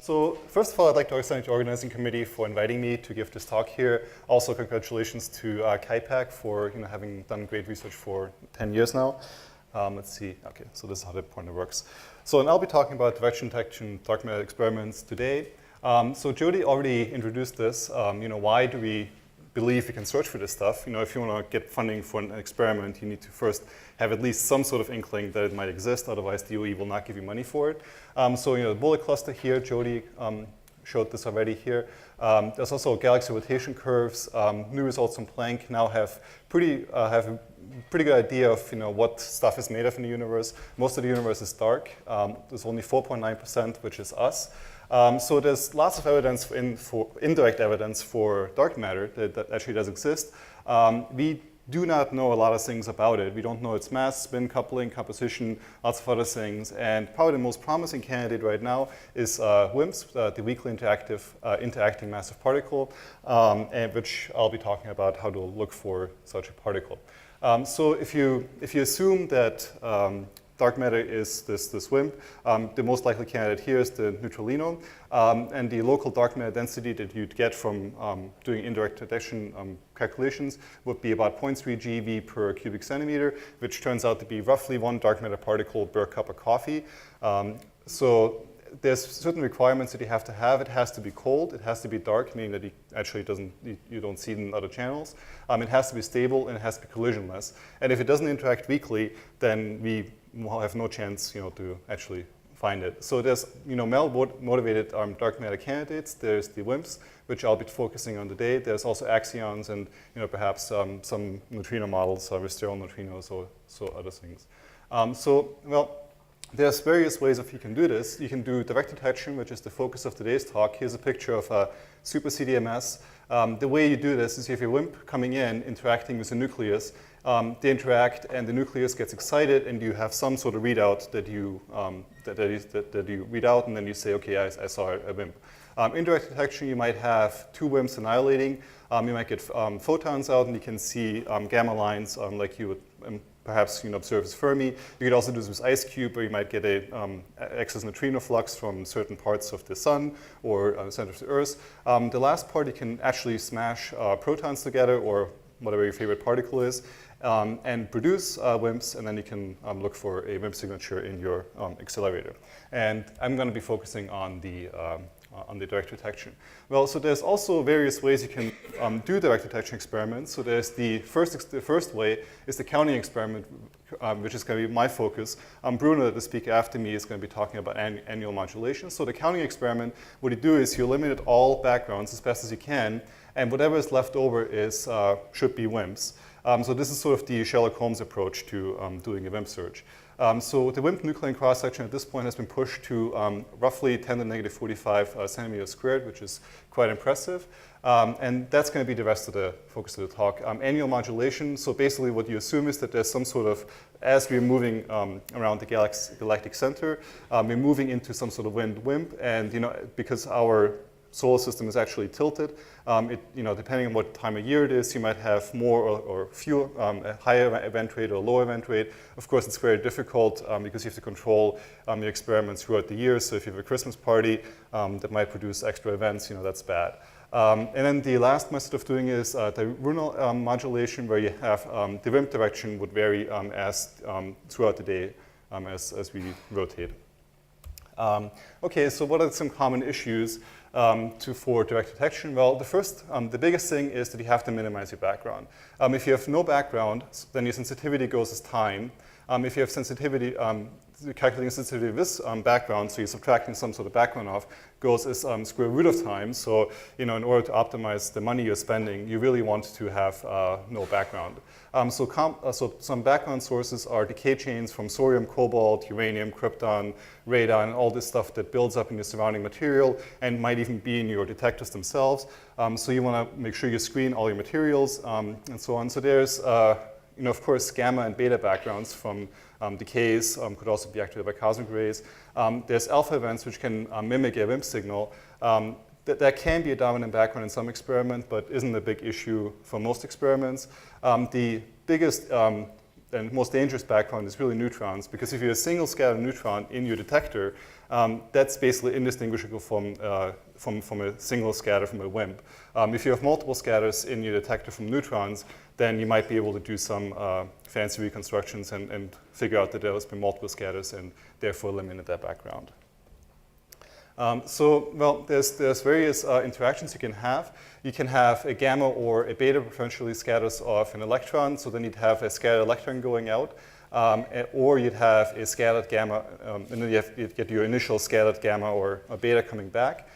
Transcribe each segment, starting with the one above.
So first of all, I'd like to thank the organizing committee for inviting me to give this talk here. Also, congratulations to KIPAC for having done great research for 10 years now. Let's see. Okay, so this is how the pointer works. So, and I'll be talking about direction detection dark matter experiments today. So Jody already introduced this. Why do we believe we can search for this stuff? If you want to get funding for an experiment, you need to first have at least some sort of inkling that it might exist. Otherwise, DOE will not give you money for it. The bullet cluster here, Jody showed this already here. There's also galaxy rotation curves. New results from Planck now have a pretty good idea of what stuff is made of in the universe. Most of the universe is dark. There's only 4.9%, which is us. So there's lots of evidence, indirect evidence for dark matter that actually does exist. We do not know a lot of things about it. We don't know its mass, spin, coupling, composition, lots of other things. And probably the most promising candidate right now is WIMPS, the weakly interacting massive particle, which I'll be talking about how to look for such a particle. So if you assume that dark matter is this WIMP, the most likely candidate here is the neutralino, and the local dark matter density that you'd get from doing indirect detection calculations would be about 0.3 GeV per cubic centimeter, which turns out to be roughly 1 dark matter particle per cup of coffee. So there's certain requirements that you have to have. It has to be cold. It has to be dark, meaning that you don't see it in other channels. It has to be stable, and it has to be collisionless. And if it doesn't interact weakly, then we will have no chance, to actually find it. So there's, motivated dark matter candidates. There's the WIMPs, which I'll be focusing on today. There's also axions and, perhaps some neutrino models with sterile neutrinos or so other things. There's various ways you can do this. You can do direct detection, which is the focus of today's talk. Here's a picture of a super CDMS. The way you do this is you have your WIMP coming in, interacting with the nucleus. They interact, and the nucleus gets excited, and you have some sort of readout that you read out, and then you say, okay, I saw a WIMP. Indirect detection, you might have 2 WIMPs annihilating. You might get photons out, and you can see gamma lines like you would perhaps observe as Fermi. You could also do this with IceCube, where you might get a excess neutrino flux from certain parts of the sun or the center of the Earth. The last part, you can actually smash protons together, or whatever your favorite particle is, and produce WIMPs, and then you can look for a WIMP signature in your accelerator. And I'm going to be focusing on the direct detection. Well, so there's also various ways you can do direct detection experiments. So there's the first way is the counting experiment, which is going to be my focus. Bruno, the speaker after me, is going to be talking about annual modulation. So the counting experiment, what you do is you eliminate all backgrounds as best as you can, and whatever is left over should be WIMPs. So this is sort of the Sherlock Holmes approach to doing a WIMP search. So the WIMP nuclear cross-section at this point has been pushed to roughly 10 to the negative 45 centimeters squared, which is quite impressive. And that's going to be the rest of the focus of the talk. Annual modulation, so basically what you assume is that there's some sort of, as we're moving around the galactic center, we're moving into some sort of WIMP, and because our solar system is actually tilted. Depending on what time of year it is, you might have more or fewer, a higher event rate or lower event rate. Of course, it's very difficult because you have to control your experiments throughout the year. So if you have a Christmas party that might produce extra events, that's bad. And then the last method of doing is diurnal modulation, where you have the WIMP direction would vary as throughout the day as we rotate. Okay, so what are some common issues for direct detection? Well, the biggest thing is that you have to minimize your background. If you have no background, then your sensitivity goes as time. If you have sensitivity, calculating sensitivity of this background, so you're subtracting some sort of background off, goes as square root of time. So, in order to optimize the money you're spending, you really want to have no background. So some background sources are decay chains from thorium, cobalt, uranium, krypton, radon, and all this stuff that builds up in your surrounding material and might even be in your detectors themselves. So you want to make sure you screen all your materials and so on. So there's of course, gamma and beta backgrounds from decays could also be activated by cosmic rays. There's alpha events, which can mimic a WIMP signal. That can be a dominant background in some experiments, but isn't a big issue for most experiments. The biggest and most dangerous background is really neutrons, because if you have a single scattered neutron in your detector, that's basically indistinguishable from a single scatter from a WIMP. If you have multiple scatters in your detector from neutrons, then you might be able to do some fancy reconstructions and figure out that there has been multiple scatters and therefore eliminate that background. Well, there's various interactions you can have. You can have a gamma or a beta preferentially scatters off an electron, so then you'd have a scattered electron going out, or you'd have a scattered gamma, and then you'd get your initial scattered gamma or a beta coming back.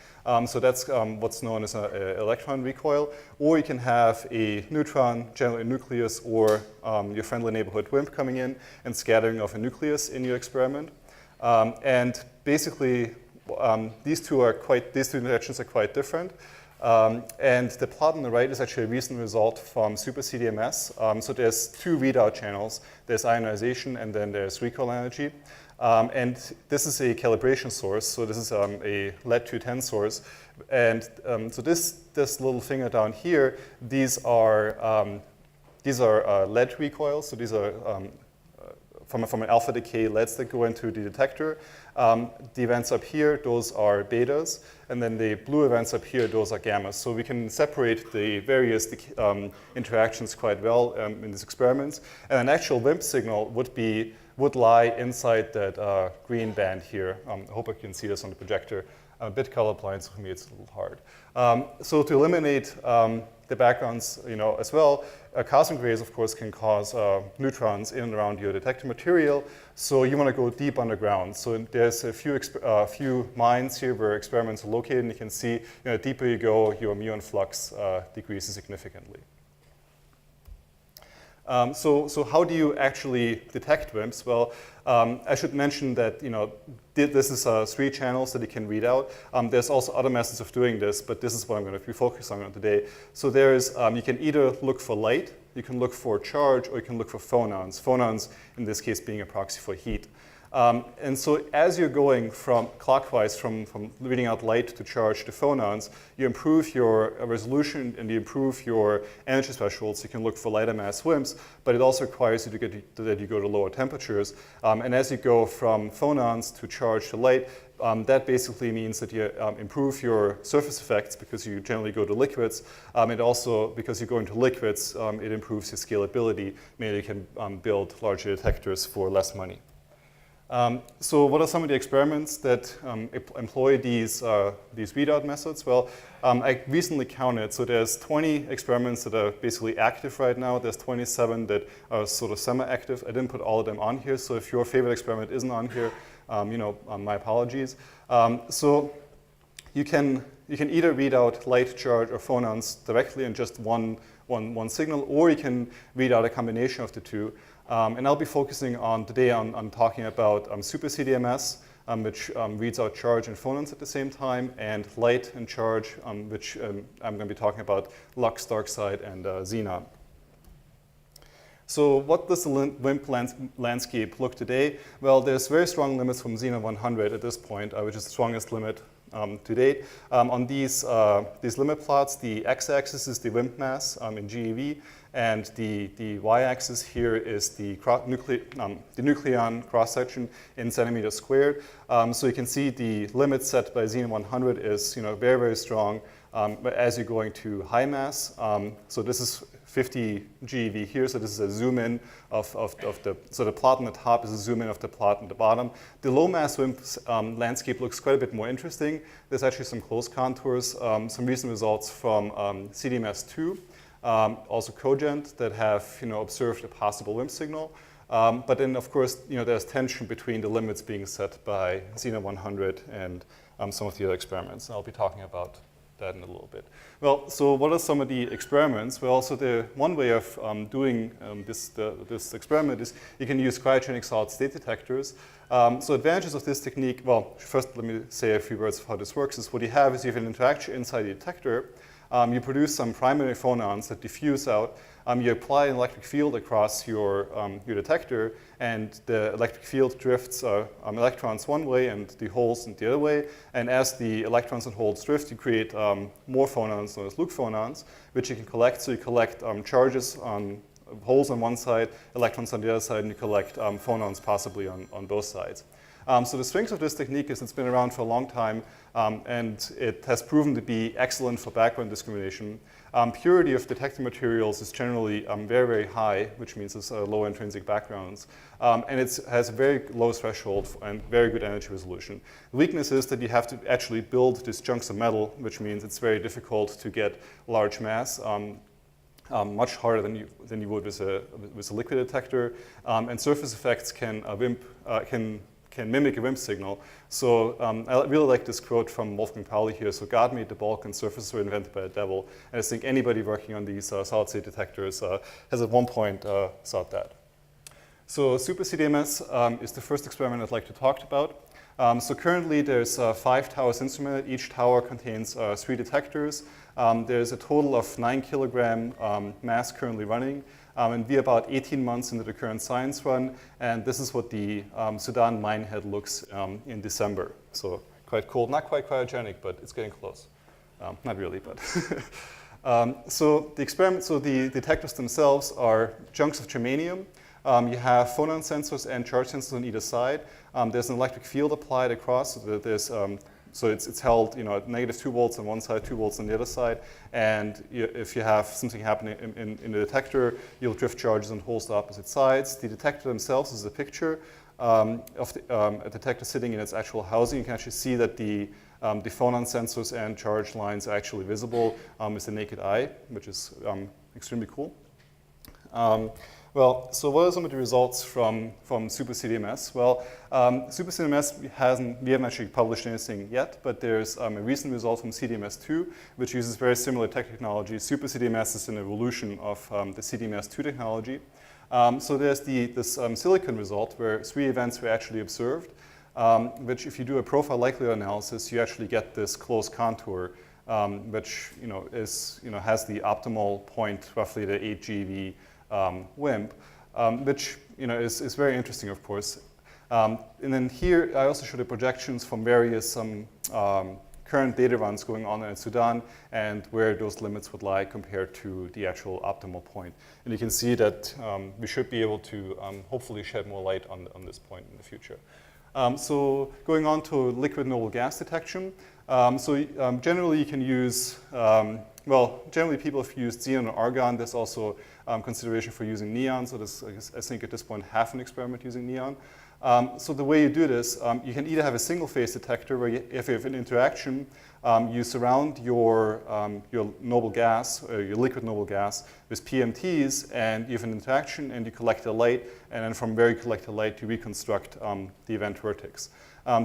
So that's what's known as an electron recoil. Or you can have a neutron, generally a nucleus, or your friendly neighborhood WIMP coming in and scattering of a nucleus in your experiment. And basically, these two interactions are quite different. And the plot on the right is actually a recent result from super CDMS. So there's two readout channels. There's ionization and then there's recoil energy. And this is a calibration source. So this is a lead 210 source. And so this little finger down here, these are lead recoils. So these are from an alpha decay LEDs that go into the detector. The events up here, those are betas. And then the blue events up here, those are gammas. So we can separate the various interactions quite well in these experiments. And an actual WIMP signal would lie inside that green band here. I hope I can see this on the projector. I'm a bit colorblind, so for me it's a little hard. So to eliminate the backgrounds, as well, cosmic rays, of course, can cause neutrons in and around your detector material. So you want to go deep underground. So there's a few mines here where experiments are located, and you can see, the deeper you go, your muon flux decreases significantly. So how do you actually detect WIMPs? Well, I should mention that this is 3 channels that you can read out. There's also other methods of doing this, but this is what I'm going to be focusing on today. So there's you can either look for light, you can look for charge, or you can look for phonons. Phonons, in this case, being a proxy for heat. And so as you're going clockwise from reading out light to charge to phonons, you improve your resolution and you improve your energy thresholds. You can look for lighter mass WIMPs, but it also requires you that you go to lower temperatures. And as you go from phonons to charge to light, that basically means that you improve your surface effects because you generally go to liquids. And also, because you go into liquids, it improves your scalability, meaning you can build larger detectors for less money. So what are some of the experiments that employ these readout methods? Well, I recently counted, so there's 20 experiments that are basically active right now. There's 27 that are sort of semi-active. I didn't put all of them on here, so if your favorite experiment isn't on here, my apologies. So you can either read out light, charge, or phonons directly in just one signal, or you can read out a combination of the two. And I'll be focusing today on talking about super CDMS, which reads out charge and phonons at the same time, and light and charge, which I'm going to be talking about Lux, DarkSide, and Xenon. So what does the WIMP landscape look today? Well, there's very strong limits from Xenon 100 at this point, which is the strongest limit to date. On these limit plots, the x-axis is the WIMP mass in GeV, and the y-axis here is the nucleon cross-section in centimeters squared. So you can see the limit set by Xenon 100 is very, very strong as you're going to high mass. So this is 50 GeV here, so this is a zoom in of the plot on the top is a zoom in of the plot on the bottom. The low mass WIMP landscape looks quite a bit more interesting. There's actually some close contours, some recent results from CDMS2, also Cogent, that have observed a possible WIMP signal. But then, of course, there's tension between the limits being set by Xenon 100 and some of the other experiments. And I'll be talking about that in a little bit. Well, so what are some of the experiments? Well, so the one way of doing this experiment is you can use cryogenic solid-state detectors. So advantages of this technique, well, first let me say a few words of how this works. Is what you have is you have an interaction inside the detector. You produce some primary phonons that diffuse out. You apply an electric field across your detector, and the electric field drifts electrons one way and the holes in the other way. And as the electrons and holes drift, you create more phonons, known as Luke phonons, which you can collect. So you collect charges on holes on one side, electrons on the other side, and you collect phonons possibly on both sides. So the strength of this technique is it's been around for a long time, and it has proven to be excellent for background discrimination. Purity of detecting materials is generally very, very high, which means it's low intrinsic backgrounds. And it has a very low threshold and very good energy resolution. The weakness is that you have to actually build these chunks of metal, which means it's very difficult to get large mass. Much harder than you would with a liquid detector. And surface effects can mimic a WIMP signal. So I really like this quote from Wolfgang Pauli here. So God made the bulk and surfaces were invented by the devil. And I think anybody working on these solid-state detectors has at one point thought that. So super CDMS is the first experiment I'd like to talk about. So currently there's 5 towers instrumented. Each tower contains 3 detectors. There's a total of 9 kilogram mass currently running. And we're about 18 months into the current science run. And this is what the Sudan mine head looks in December. So quite cool. Not quite cryogenic, but it's getting close. Not really, but. So the detectors themselves are chunks of germanium. You have phonon sensors and charge sensors on either side. There's an electric field applied across. So it's held, at negative 2 volts on one side, 2 volts on the other side. And if you have something happening in the detector, you'll drift charges on holes to opposite sides. The detector themselves is a picture of a detector sitting in its actual housing. You can actually see that the phonon sensors and charge lines are actually visible with the naked eye, which is extremely cool. Well, so what are some of the results from Super CDMS? Well, Super CDMS we haven't actually published anything yet, but there's a recent result from CDMS2, which uses very similar technology. Super CDMS is an evolution of the CDMS2 technology. So there's this silicon result where 3 events were actually observed, which if you do a profile likelihood analysis, you actually get this closed contour, which has the optimal point, roughly the 8 GeV WIMP, which is very interesting, of course. And then here I also show the projections from various current data runs going on in Sudan and where those limits would lie compared to the actual optimal point. And you can see that we should be able to hopefully shed more light on this point in the future. So going on to liquid noble gas detection. Generally you can use, generally people have used xenon or argon. There's also consideration for using neon. So this, I think at this point, half an experiment using neon. So the way you do this, you can either have a single phase detector where if you have an interaction, you surround your noble gas, or your liquid noble gas, with PMTs, and you have an interaction and you collect the light, and then from where you collect the light, you reconstruct the event vertex.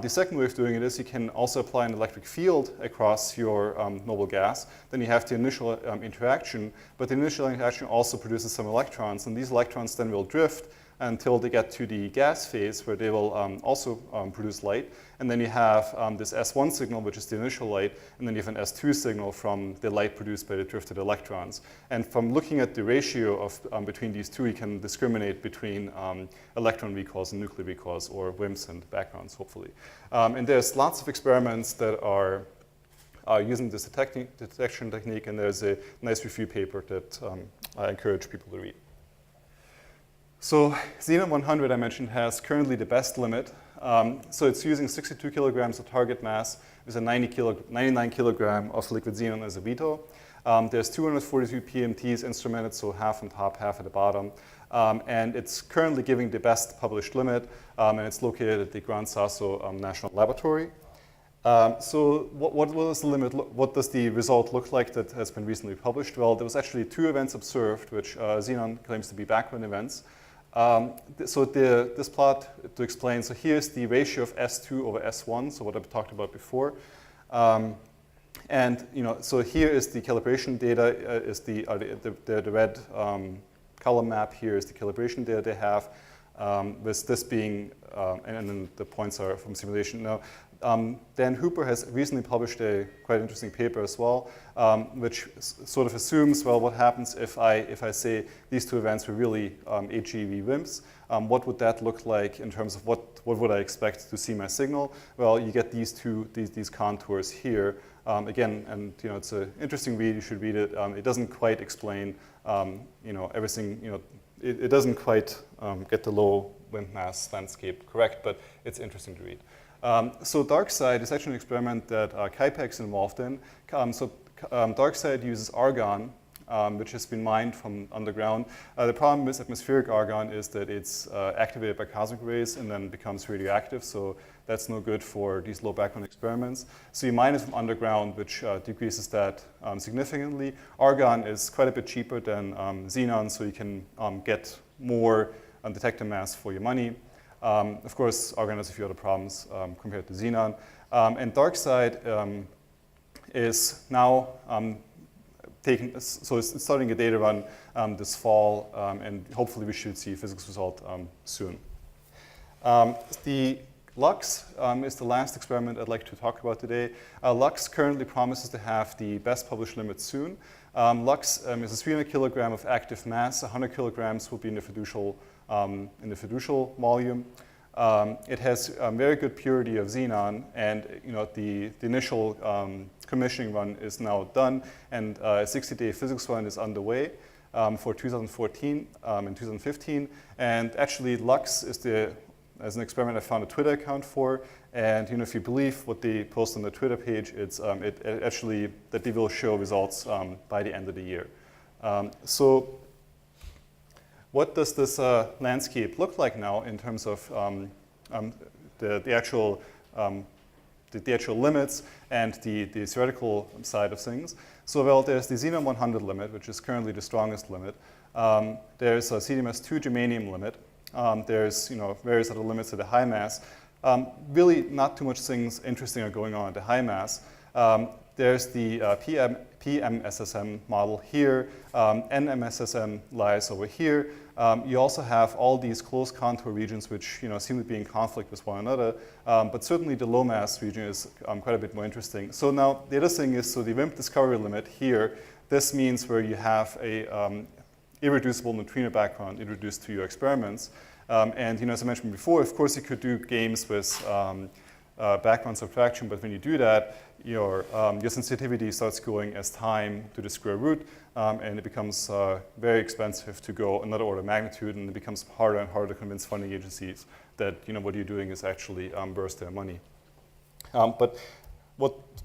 The second way of doing it is you can also apply an electric field across your noble gas. Then you have the initial interaction, but the initial interaction also produces some electrons, and these electrons then will drift until they get to the gas phase where they will also produce light. And then you have this S1 signal, which is the initial light, and then you have an S2 signal from the light produced by the drifted electrons. And from looking at the ratio of between these two, you can discriminate between electron recalls and nuclear recalls, or WIMPs and backgrounds, hopefully. And there's lots of experiments that are using this detection technique, and there's a nice review paper that I encourage people to read. So Xenon 100, I mentioned, has currently the best limit. So it's using 62 kilograms of target mass with a 99 kilogram of liquid xenon as a veto. There's 242 PMTs instrumented, so half on top, half at the bottom. And it's currently giving the best published limit, and it's located at the Gran Sasso National Laboratory. So what was the limit? What does the result look like that has been recently published? Well, there was actually 2 events observed, which xenon claims to be background events. So this plot to explain, so here's the ratio of S2 over S1, so what I've talked about before. And so here is the calibration data, is the red column map here is the calibration data they have, with this being, and then the points are from simulation. Now, Dan Hooper has recently published a quite interesting paper as well, which sort of assumes, well, what happens if I say these 2 events were really 8 GeV WIMPs? What would that look like in terms of what would I expect to see my signal? Well, you get these contours here. Again, and it's an interesting read. You should read it. It doesn't quite explain everything. it doesn't quite get the low WIMP mass landscape correct, but it's interesting to read. So DarkSide is actually an experiment that KIPAC is involved in. DarkSide uses argon, which has been mined from underground. The problem with atmospheric argon is that it's activated by cosmic rays and then becomes radioactive, so that's no good for these low background experiments. So you mine it from underground, which decreases that significantly. Argon is quite a bit cheaper than xenon, so you can get more detector mass for your money. Of course, argon has a few other problems compared to xenon. And DarkSide is now so it's starting a data run this fall, and hopefully we should see a physics result soon. The LUX is the last experiment I'd like to talk about today. LUX currently promises to have the best published limit soon. LUX is a 300 kilogram of active mass. 100 kilograms will be in the fiducial volume. It has very good purity of xenon, and the initial commissioning run is now done, and a 60-day physics run is underway for 2014 and 2015. And actually, LUX is as an experiment I found a Twitter account for, and if you believe what they post on the Twitter page, it's actually that they will show results by the end of the year. So what does this landscape look like now in terms of the actual limits and the theoretical side of things? So well, there's the Xenon 100 limit, which is currently the strongest limit. There's a CDMS2 germanium limit. There's various other limits at the high mass. Really not too much things interesting are going on at the high mass. There's the PMSSM model here. NMSSM lies over here. You also have all these close contour regions which seem to be in conflict with one another, but certainly the low mass region is quite a bit more interesting. So now the other thing is, so the WIMP discovery limit here, this means where you have a irreducible neutrino background introduced to your experiments. And as I mentioned before, of course you could do games with background subtraction, but when you do that, your sensitivity starts going as time to the square root, and it becomes very expensive to go another order of magnitude, and it becomes harder and harder to convince funding agencies that what you're doing is actually worth their money. But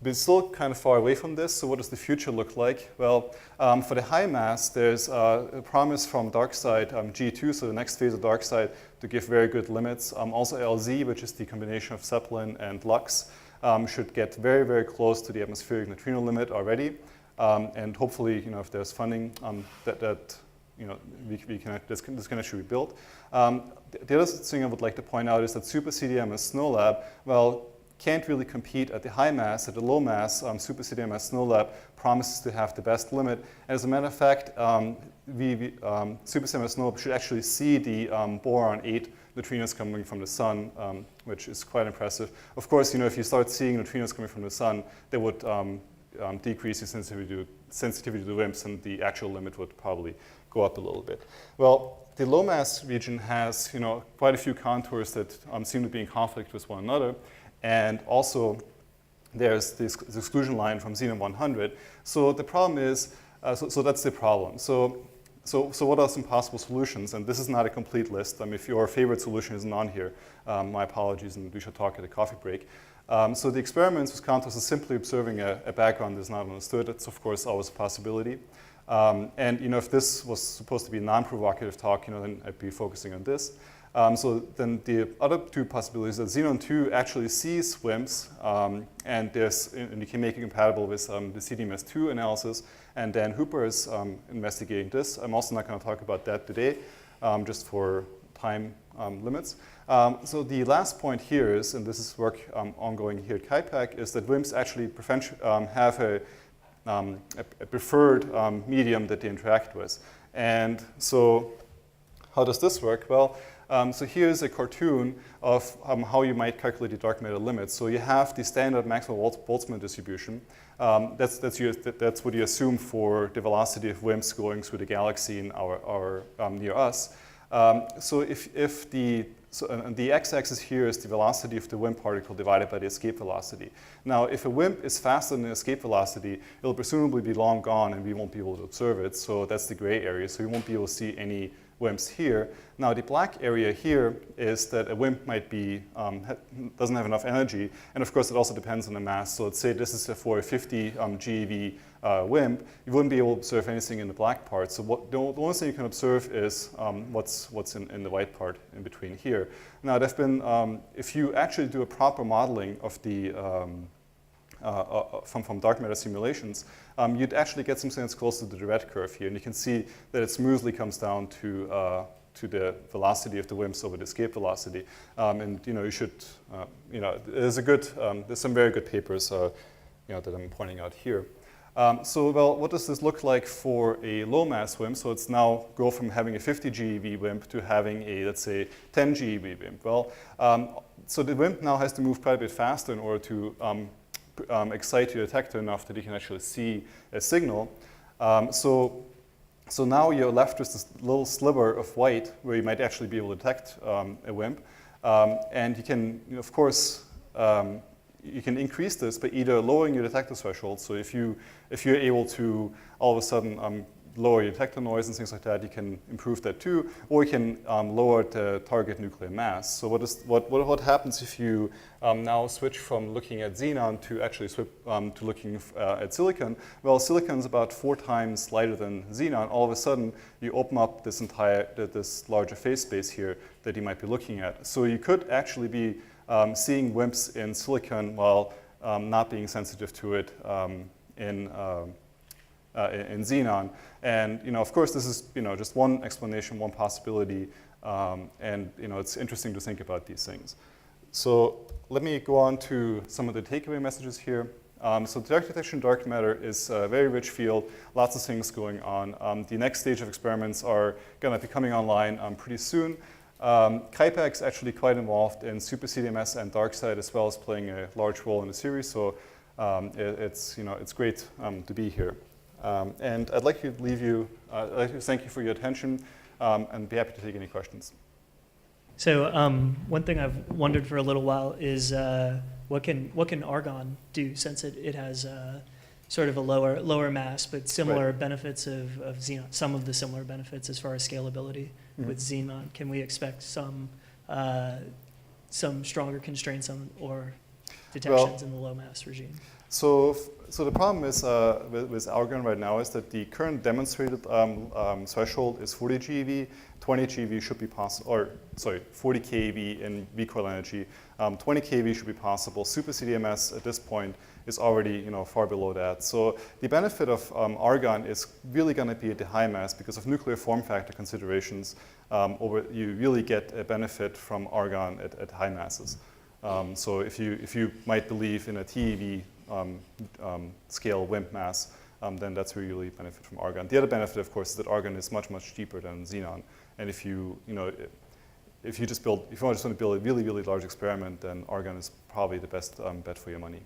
we're still kind of far away from this, so what does the future look like? Well, for the high mass, there's a promise from DarkSide G2, so the next phase of DarkSide, to give very good limits. Also LZ, which is the combination of Zeppelin and LUX, should get very, very close to the atmospheric neutrino limit already. And hopefully, if there's funding, this can actually be built. The other thing I would like to point out is that Super CDMS SNOLAB, well, can't really compete at the high mass. At the low mass, Super CDMS SNOLAB promises to have the best limit. As a matter of fact, Super CDMS SNOLAB should actually see the boron 8 neutrinos coming from the sun, which is quite impressive. Of course, if you start seeing neutrinos coming from the sun, they would decrease the sensitivity to the WIMPs, and the actual limit would probably go up a little bit. Well, the low mass region has quite a few contours that seem to be in conflict with one another. And also, there's this exclusion line from Xenon 100. So the problem is, so that's the problem. So what are some possible solutions? And this is not a complete list. If your favorite solution isn't on here, my apologies, and we should talk at a coffee break. So the experiments with contours is simply observing a background that's not understood. That's, of course, always a possibility. And if this was supposed to be a non-provocative talk, then I'd be focusing on this. So then the other two possibilities are Xenon 2 actually sees WIMPs, and you can make it compatible with the CDMS2 analysis, and Dan Hooper is investigating this. I'm also not going to talk about that today, just for time limits. So the last point here is, and this is work ongoing here at KIPAC, is that WIMPs actually have a preferred medium that they interact with. And so how does this work? Well, so here's a cartoon of how you might calculate the dark matter limits. So you have the standard Maxwell-Boltzmann distribution. That's what you assume for the velocity of WIMPs going through the galaxy in near us. So if the x-axis here is the velocity of the WIMP particle divided by the escape velocity. Now, if a WIMP is faster than the escape velocity, it'll presumably be long gone, and we won't be able to observe it. So that's the gray area. So we won't be able to see any WIMPs here. Now the black area here is that a WIMP might be, doesn't have enough energy, and of course it also depends on the mass. So let's say this is for a 50 GeV WIMP, you wouldn't be able to observe anything in the black part. So the only thing you can observe is what's in the white part in between here. Now there've been, if you actually do a proper modeling of the from dark matter simulations, you'd actually get something that's close to the red curve here, and you can see that it smoothly comes down to the velocity of the WIMPs over the escape velocity. And you should, there's some very good papers, that I'm pointing out here. So, well, what does this look like for a low mass WIMP? So it's now go from having a 50 GeV WIMP to having a, let's say, 10 GeV WIMP. Well, so the WIMP now has to move quite a bit faster in order to excite your detector enough that you can actually see a signal. So now you're left with this little sliver of white where you might actually be able to detect a WIMP. And you can, of course, you can increase this by either lowering your detector threshold. So if you're able to all of a sudden lower your detector noise and things like that, you can improve that too, or you can lower the target nuclear mass. So what happens if you now switch from looking at xenon to actually switch to looking at silicon? Well, silicon is about 4 times lighter than xenon. All of a sudden, you open up this this larger phase space here that you might be looking at. So you could actually be seeing WIMPs in silicon while not being sensitive to it in xenon. And of course, this is just one explanation, one possibility, and it's interesting to think about these things. So let me go on to some of the takeaway messages here. So direct detection dark matter is a very rich field, lots of things going on. The next stage of experiments are going to be coming online pretty soon. KIPAC is actually quite involved in super CDMS and DarkSide, as well as playing a large role in the series. So it's great to be here. And I'd like to leave you. I'd like to thank you for your attention, and be happy to take any questions. So one thing I've wondered for a little while is what can argon do, since it has sort of a lower mass, but similar benefits of xenon, some of the similar benefits as far as scalability with xenon. Can we expect some stronger constraints or detections in the low mass regime? So the problem is with argon right now is that the current demonstrated threshold is 40 GeV. 20 GeV should be possible, or sorry, 40 keV in recoil energy. 20 keV should be possible. Super CDMS at this point is already far below that. So the benefit of argon is really going to be at the high mass because of nuclear form factor considerations. You really get a benefit from argon at high masses. So if you might believe in a TeV scale WIMP mass, then that's where you really benefit from argon. The other benefit, of course, is that argon is much, much cheaper than xenon. And if you want to build a really, really large experiment, then argon is probably the best bet for your money.